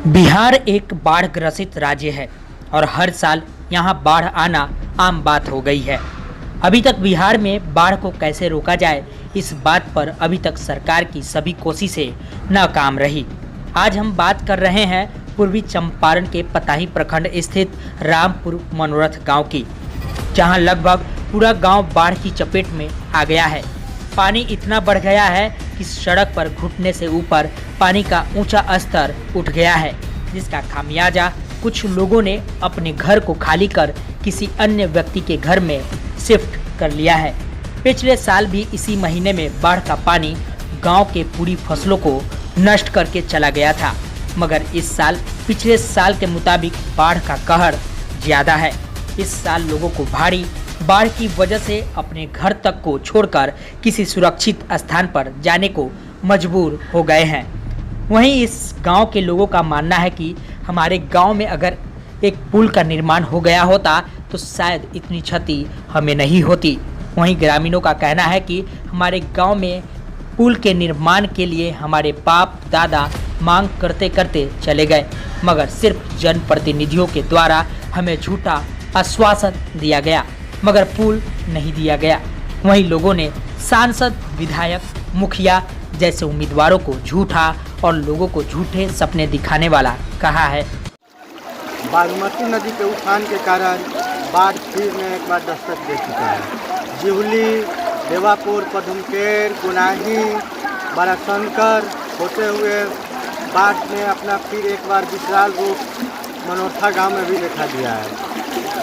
बिहार एक बाढ़ ग्रसित राज्य है और हर साल यहाँ बाढ़ आना आम बात हो गई है। अभी तक बिहार में बाढ़ को कैसे रोका जाए, इस बात पर अभी तक सरकार की सभी कोशिशें नाकाम रही। आज हम बात कर रहे हैं पूर्वी चंपारण के पताही प्रखंड स्थित रामपुर मनोरथ गांव की, जहां लगभग पूरा गांव बाढ़ की चपेट में आ गया है। पानी इतना बढ़ गया है कि सड़क पर घुटने से ऊपर पानी का ऊंचा स्तर उठ गया है, जिसका खामियाजा कुछ लोगों ने अपने घर को खाली कर किसी अन्य व्यक्ति के घर में शिफ्ट कर लिया है। पिछले साल भी इसी महीने में बाढ़ का पानी गांव के पूरी फसलों को नष्ट करके चला गया था, मगर इस साल पिछले साल के मुताबिक बाढ़ का कहर ज्यादा है। इस साल लोगों को भारी बाढ़ की वजह से अपने घर तक को छोड़कर किसी सुरक्षित स्थान पर जाने को मजबूर हो गए हैं। वहीं इस गांव के लोगों का मानना है कि हमारे गांव में अगर एक पुल का निर्माण हो गया होता तो शायद इतनी क्षति हमें नहीं होती। वहीं ग्रामीणों का कहना है कि हमारे गांव में पुल के निर्माण के लिए हमारे बाप दादा मांग करते करते चले गए, मगर सिर्फ जनप्रतिनिधियों के द्वारा हमें झूठा आश्वासन दिया गया, मगर पुल नहीं दिया गया। वहीं लोगों ने सांसद, विधायक, मुखिया जैसे उम्मीदवारों को झूठा और लोगों को झूठे सपने दिखाने वाला कहा है। बागमती नदी के उफान के कारण बाढ़ फिर में एक बार दस्तक दे चुका है। जिहुली, देवापुर, पदुमकेर, गुनाही, बड़ाशंकर होते हुए बाढ़ ने अपना फिर एक बार विकराल रूप मनोरथा गांव में भी दिखा दिया है।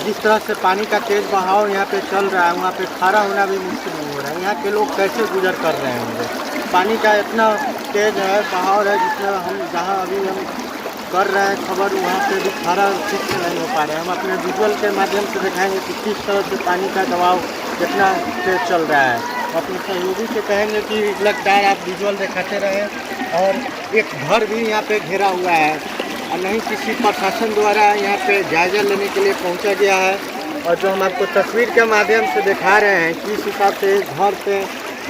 जिस तरह से पानी का तेज़ बहाव यहाँ पे चल रहा है, वहाँ पे खड़ा होना भी मुश्किल नहीं हो रहा है। यहाँ के लोग कैसे गुजर कर रहे होंगे। पानी का इतना तेज़ है, बहाव है, जिसमें हम जहाँ अभी हम कर रहे हैं खबर, वहाँ पे भी खड़ा ठीक से नहीं हो पा रहे हैं। हम अपने विजुअल के माध्यम से दिखाएंगे कि किस तरह से पानी का दबाव कितना तेज़ चल रहा है। अपने सहयोगी से कहेंगे कि लगातार आप विजुअल दिखाते रहें। और एक घर भी यहाँ पे घेरा हुआ है और नहीं किसी प्रशासन द्वारा यहाँ पे जायजा लेने के लिए पहुँचा गया है। और जो हम आपको तस्वीर के माध्यम से दिखा रहे हैं कि इस हिसाब से घर पे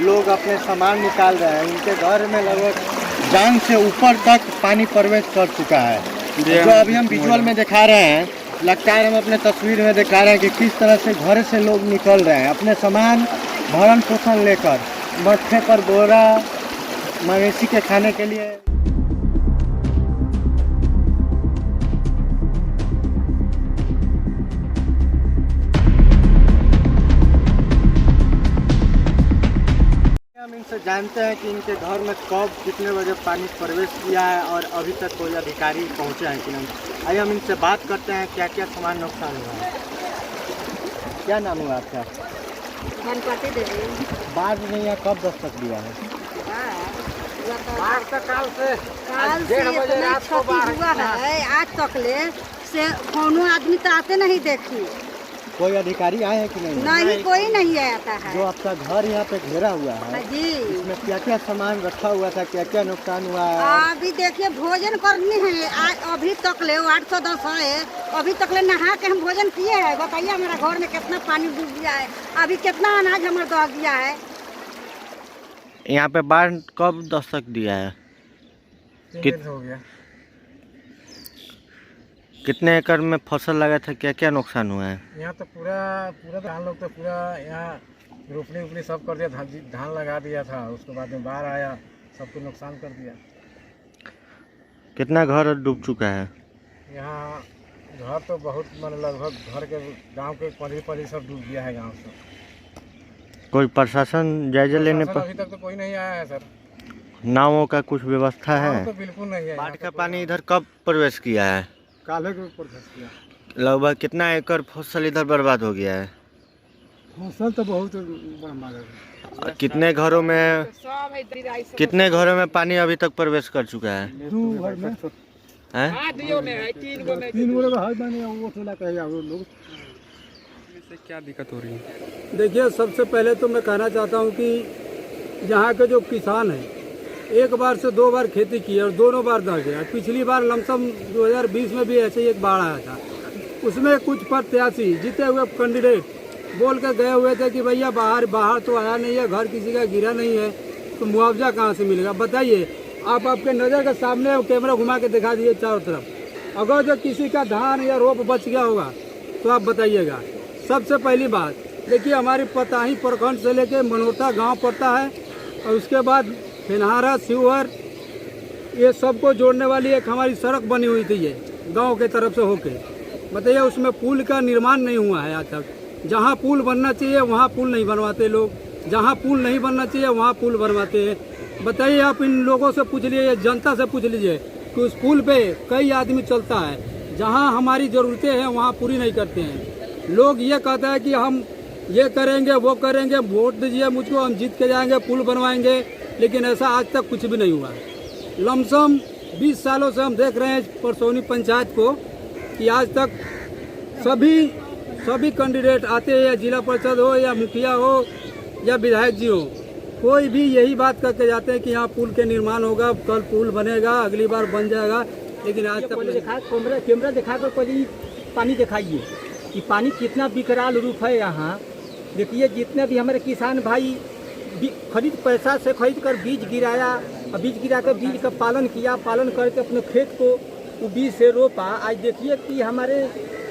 लोग अपने सामान निकाल रहे हैं। इनके घर में लगभग जांघ से ऊपर तक पानी प्रवेश कर चुका है। जो अभी हम विजुअल में दिखा रहे हैं, लगातार हम अपने तस्वीर में दिखा रहे हैं कि किस तरह से घर से लोग निकल रहे हैं अपने सामान भरण पोषण लेकर, मत्थे पर बोरा, मवेशी के खाने के लिए। हम इनसे जानते हैं कि इनके घर में कब कितने बजे पानी प्रवेश किया है और अभी तक कोई अधिकारी पहुंचे हैं कि नहीं। आइए हम इनसे बात करते हैं क्या क्या सामान नुकसान हुआ है। क्या नाम हुआ आपका? गणपति देवी। बाढ़ ने यहाँ कब दस्तक दिया है? बाढ़ तो काल से 1:30 बजे रात को बाढ़ हुआ है। आज तक ले से कोनो आदमी तो आते नहीं देखी। कोई अधिकारी आए हैं कि नहीं? नहीं, कोई नहीं आता है। जो आपका घर यहाँ पे घेरा हुआ है जी, इसमें क्या क्या सामान रखा हुआ था, क्या क्या नुकसान हुआ है? अभी देखिए भोजन करनी है। आज अभी तक ले 810 है, अभी तक ले नहा के हम भोजन किए हैं। बताइए हमारा घर में कितना पानी डूब गया है, अभी कितना अनाज हमारा दह गया है। यहाँ पे बाढ़ कब दस्तक दिया है? हो गया। कितने एकड़ में फसल लगा था, क्या क्या नुकसान हुआ है? यहाँ तो पूरा धान लोग तो पूरा यहाँ रोपनी उपनी सब कर दिया, धान लगा दिया था। उसके बाद में बाढ़ आया, सबको नुकसान कर दिया। कितना घर डूब चुका है? यहाँ घर तो बहुत लगभग घर के गांव के पली सब डूब गया है। गांव से कोई प्रशासन जायजा लेने पर? अभी तक तो कोई नहीं आया है सर। नावों का कुछ व्यवस्था है? तो बिल्कुल नहीं है। बाढ़ का पानी इधर कब प्रवेश किया है? काले के ऊपर फंस गया। लगभग कितना एकड़ फसल इधर बर्बाद हो गया है? फसल तो बहुत बर्बाद है। कितने घरों में पानी अभी तक प्रवेश कर चुका है? 2 घर में हैं? 3 गो में है। वो टोला कहेगा वो लोग। इससे क्या दिक्कत हो रही है? देखिए, सबसे पहले तो मैं कहना चाहता हूं कि यहाँ के जो किसान हैं, एक बार से 2 बार खेती की और दोनों बार दह गया। पिछली बार लमसम 2020 में भी ऐसे ही एक बाढ़ आया था। उसमें कुछ प्रत्याशी जीते हुए कैंडिडेट बोल कर गए हुए थे कि भैया बाहर तो आया नहीं है, घर किसी का गिरा नहीं है, तो मुआवजा कहाँ से मिलेगा बताइए। आप आपके नज़र के सामने कैमरा घुमा के दिखा दीजिए चारों तरफ। अगर जो किसी का धान या रोप बच गया होगा तो आप बताइएगा। सबसे पहली बात देखिए, हमारी पताही प्रखंड से लेके मनोता गांव पड़ता है और उसके बाद फिनहारा शिवहर ये सबको जोड़ने वाली एक हमारी सड़क बनी हुई थी, ये गांव के तरफ से होके। बताइए, उसमें पुल का निर्माण नहीं हुआ है आज तक। जहां पुल बनना चाहिए वहां पुल नहीं बनवाते लोग, जहां पुल नहीं बनना चाहिए वहां पुल बनवाते हैं। बताइए, आप इन लोगों से पूछ लीजिए, जनता से पूछ लीजिए कि उस पुल पे कई आदमी चलता है, जहां हमारी ज़रूरतें हैं वहां पूरी नहीं करते हैं। लोग ये कहता है कि हम ये करेंगे वो करेंगे, वोट दीजिए मुझको, हम जीत के जाएंगे, पुल बनवाएंगे, लेकिन ऐसा आज तक कुछ भी नहीं हुआ। लमसम 20 सालों से हम देख रहे हैं परसौनी पंचायत को कि आज तक सभी कैंडिडेट आते हैं, या जिला परिषद हो या मुखिया हो या विधायक जी हो, कोई भी यही बात करके जाते हैं कि यहाँ पुल के निर्माण होगा, कल पुल बनेगा, अगली बार बन जाएगा, लेकिन आज तक कैमरा दिखाकर पहले पानी दिखाइए कि पानी कितना विकराल रूप है यहाँ। देखिए, जितने भी हमारे किसान भाई पैसा से खरीद कर बीज गिराया, बीज गिरा कर बीज का पालन किया, पालन करके अपने खेत को वो बीज से रोपा। आज देखिए कि हमारे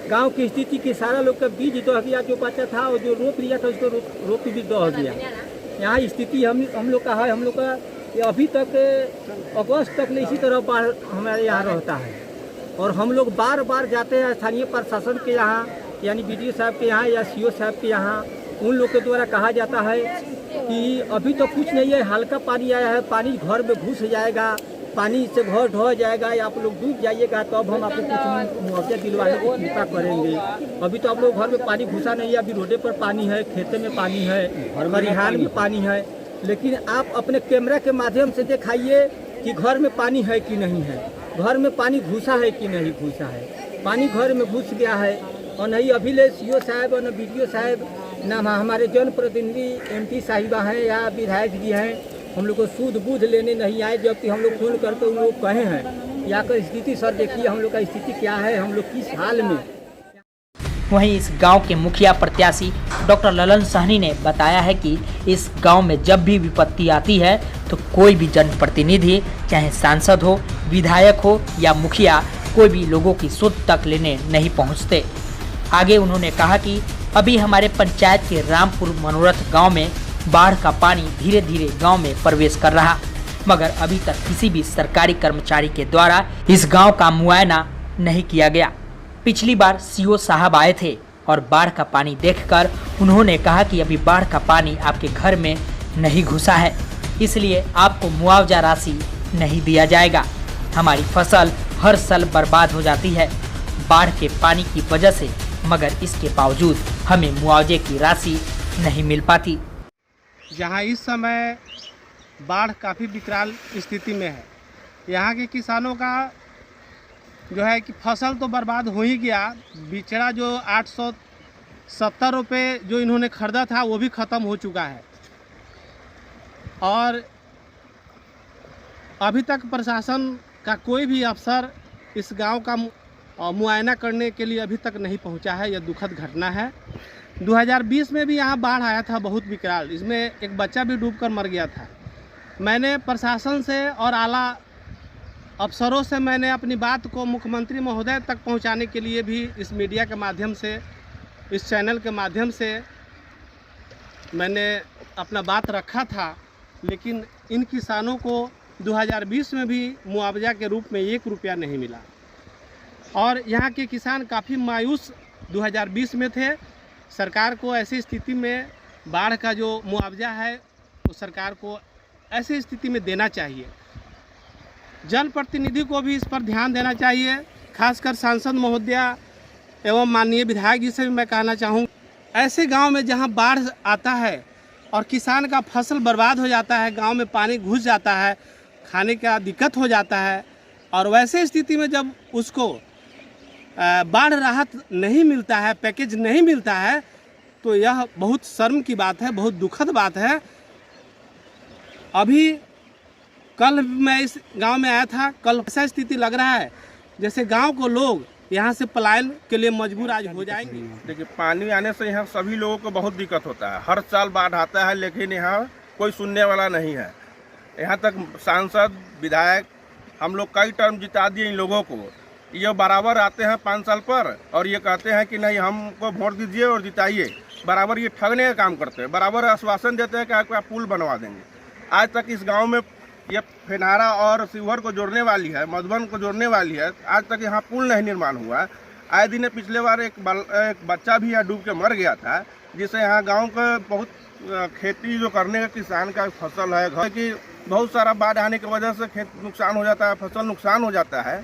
गांव की स्थिति कि सारा लोग का बीज दह गया, जो बचा था और जो रोप लिया था उसको रोप भी दह गया। यहाँ स्थिति हम लोग का है, हम लोग का अभी तक अगस्त तक इसी तरह बाढ़ हमारे यहाँ रहता है। और हम लोग बार बार जाते हैं स्थानीय प्रशासन के यहाँ, यानी BDO साहब के यहाँ या CO साहब के यहाँ। उन लोग के द्वारा कहा जाता है कि अभी तो कुछ नहीं है, हल्का पानी आया है, पानी घर में घुस जाएगा, पानी से घर ढह जाएगा या आप लोग डूब जाइएगा तो अब हम आपको कुछ मुआवजा दिलवाने की कृपा करेंगे। अभी तो आप लोग घर में पानी घुसा नहीं है, अभी रोडे पर पानी है, खेते में पानी है, खरिहान में पानी है, लेकिन आप अपने कैमरा के माध्यम से दिखाइए कि घर में पानी है कि नहीं है, घर में पानी घुसा है कि नहीं घुसा है। पानी घर में घुस गया है और नहीं अभी ले CO साहब और न BDO साहब ना हमारे जनप्रतिनिधि MP साहिबा हैं या विधायक जी हैं, हम लोग को सूद बूझ लेने नहीं आए, जबकि हम लोग फोन करके उन लोग कहे हैं या कर स्थिति सर देखिए हम लोग का स्थिति क्या है, हम लोग किस हाल में। वहीं इस गांव के मुखिया प्रत्याशी डॉक्टर ललन सहनी ने बताया है कि इस गांव में जब भी विपत्ति आती है तो कोई भी जनप्रतिनिधि, चाहे सांसद हो, विधायक हो या मुखिया, कोई भी लोगों की सुध तक लेने नहीं पहुंचते। आगे उन्होंने कहा कि अभी हमारे पंचायत के रामपुर मनोरथ गांव में बाढ़ का पानी धीरे धीरे गांव में प्रवेश कर रहा, मगर अभी तक किसी भी सरकारी कर्मचारी के द्वारा इस गांव का मुआयना नहीं किया गया। पिछली बार CO साहब आए थे और बाढ़ का पानी देखकर उन्होंने कहा कि अभी बाढ़ का पानी आपके घर में नहीं घुसा है, इसलिए आपको मुआवजा राशि नहीं दिया जाएगा। हमारी फसल हर साल बर्बाद हो जाती है बाढ़ के पानी की वजह से, मगर इसके बावजूद हमें मुआवजे की राशि नहीं मिल पाती। जहाँ इस समय बाढ़ काफ़ी विकराल स्थिति में है, यहाँ के किसानों का जो है कि फसल तो बर्बाद हो ही गया, बिचड़ा जो 870 रुपये जो इन्होंने ख़रीदा था वो भी ख़त्म हो चुका है और अभी तक प्रशासन का कोई भी अफसर इस गांव का मुआयना करने के लिए अभी तक नहीं पहुंचा है। यह दुखद घटना है। 2020 में भी यहाँ बाढ़ आया था बहुत विकराल, इसमें एक बच्चा भी डूबकर मर गया था। मैंने प्रशासन से और आला अफसरों से मैंने अपनी बात को मुख्यमंत्री महोदय तक पहुंचाने के लिए भी इस मीडिया के माध्यम से, इस चैनल के माध्यम से मैंने अपना बात रखा था, लेकिन इन किसानों को 2020 में भी मुआवजा के रूप में 1 रुपया नहीं मिला और यहाँ के किसान काफ़ी मायूस 2020 में थे। सरकार को ऐसी स्थिति में बाढ़ का जो मुआवजा है वो सरकार को ऐसी स्थिति में देना चाहिए। जनप्रतिनिधि को भी इस पर ध्यान देना चाहिए, खासकर सांसद महोदया एवं माननीय विधायक जी से भी मैं कहना चाहूँ, ऐसे गांव में जहां बाढ़ आता है और किसान का फसल बर्बाद हो जाता है, गांव में पानी घुस जाता है, खाने का दिक्कत हो जाता है और वैसे स्थिति में जब उसको बाढ़ राहत नहीं मिलता है, पैकेज नहीं मिलता है, तो यह बहुत शर्म की बात है, बहुत दुखद बात है। अभी कल मैं इस गांव में आया था, कल ऐसा स्थिति लग रहा है जैसे गांव को लोग यहाँ से पलायन के लिए मजबूर आज हो जाएंगे। देखिए, पानी आने से यहाँ सभी लोगों को बहुत दिक्कत होता है। हर साल बाढ़ आता है, लेकिन यहाँ कोई सुनने वाला नहीं है। यहाँ तक सांसद विधायक हम लोग कई टर्म जिता दिए इन लोगों को। ये बराबर आते हैं 5 साल पर और ये कहते हैं कि नहीं हमको वोट दीजिए और जिताइए। बराबर ये ठगने का काम करते हैं, बराबर आश्वासन देते हैं कि आपका पुल बनवा देंगे। आज तक इस गांव में ये फेनारा और शिवहर को जोड़ने वाली है, मधुबन को जोड़ने वाली है, आज तक यहाँ पुल नहीं निर्माण हुआ। आए दिन पिछले बार एक बच्चा भी यहाँ डूब के मर गया था, जिससे यहाँ गांव का बहुत खेती जो करने का किसान का फसल है, घर की बहुत सारा बाढ़ आने की वजह से खेत नुकसान हो जाता है, फसल नुकसान हो जाता है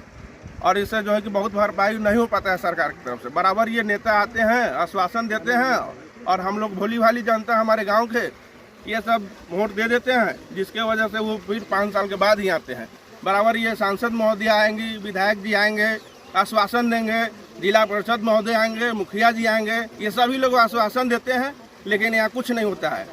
और इससे जो है कि बहुत भरपाई नहीं हो पाता है सरकार की तरफ से। बराबर ये नेता आते हैं, आश्वासन देते हैं और हम लोग भोली भाली जनता हमारे गांव के ये सब वोट दे देते हैं, जिसके वजह से वो फिर 5 साल के बाद ही आते हैं। बराबर ये सांसद महोदय आएंगी, विधायक जी आएंगे, आश्वासन देंगे, जिला परिषद महोदय आएंगे, मुखिया जी आएंगे, ये सभी लोग आश्वासन देते हैं, लेकिन यहाँ कुछ नहीं होता है।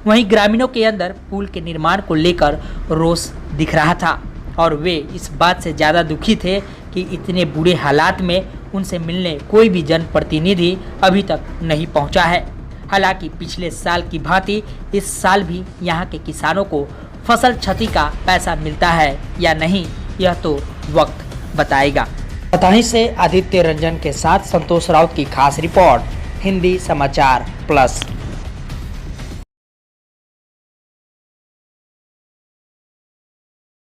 वहीं ग्रामीणों के अंदर पुल के निर्माण को लेकर रोष दिख रहा था और वे इस बात से ज़्यादा दुखी थे कि इतने बुरे हालात में उनसे मिलने कोई भी जनप्रतिनिधि अभी तक नहीं पहुंचा है। हालांकि पिछले साल की भांति इस साल भी यहां के किसानों को फसल क्षति का पैसा मिलता है या नहीं, यह तो वक्त बताएगा। पताही से आदित्य रंजन के साथ संतोष राउत की खास रिपोर्ट, हिंदी समाचार प्लस।